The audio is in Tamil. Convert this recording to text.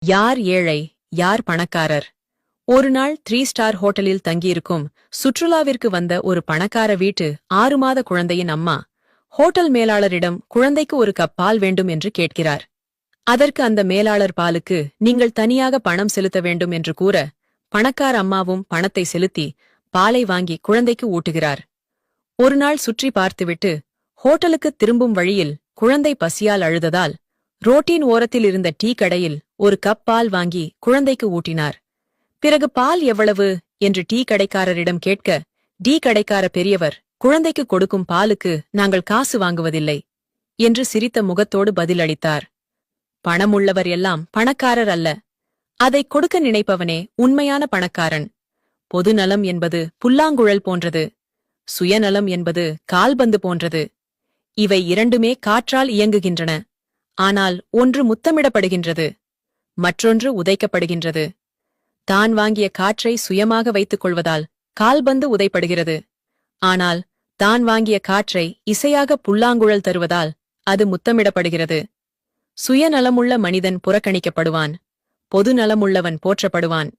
யார் ஏழை யார் பணக்காரர்? ஒரு நாள் 3 ஸ்டார் ஹோட்டலில் தங்கியிருக்கும் சுற்றுலாவிற்கு வந்த ஒரு பணக்கார வீட்டு 6 மாத குழந்தையின் அம்மா ஹோட்டல் மேலாளரிடம் குழந்தைக்கு ஒரு கப் பால் வேண்டும் என்று கேட்கிறார். அதற்கு அந்த மேலாளர் பாலுக்கு நீங்கள் தனியாக பணம் செலுத்த வேண்டும் என்று கூற பணக்கார அம்மாவும் பணத்தை செலுத்தி பாலை வாங்கி குழந்தைக்கு ஊட்டுகிறார். ஒரு நாள் சுற்றி பார்த்துவிட்டு ஹோட்டலுக்கு திரும்பும் வழியில் குழந்தை பசியால் அழுததால் ரோட்டின் ஓரத்தில் இருந்த டீ கடையில் ஒரு கப் பால் வாங்கி குழந்தைக்கு ஊட்டினார். பிறகு பால் எவ்வளவு என்று டீ கடைக்காரரிடம் கேட்க டீ கடைக்கார பெரியவர் குழந்தைக்கு கொடுக்கும் பாலுக்கு நாங்கள் காசு வாங்குவதில்லை என்று சிரித்த முகத்தோடு பதிலளித்தார். பணமுள்ளவர் எல்லாம் பணக்காரர் அல்ல, அதை கொடுக்க நினைப்பவனே உண்மையான பணக்காரன். பொதுநலம் என்பது புல்லாங்குழல் போன்றது, சுயநலம் என்பது கால்பந்து போன்றது. இவை இரண்டுமே காற்றால் இயங்குகின்றன. ஆனால் ஒன்று முத்தமிடப்படுகின்றது, மற்றொன்று உதைக்கப்படுகின்றது. தான் வாங்கிய காற்றை சுயமாக வைத்துக் கொள்வதால் கால்பந்து உதைப்படுகிறது. ஆனால் தான் வாங்கிய காற்றை இசையாக புல்லாங்குழல் தருவதால் அது முத்தமிடப்படுகிறது. சுயநலமுள்ள மனிதன் புறக்கணிக்கப்படுவான், பொதுநலமுள்ளவன் போற்றப்படுவான்.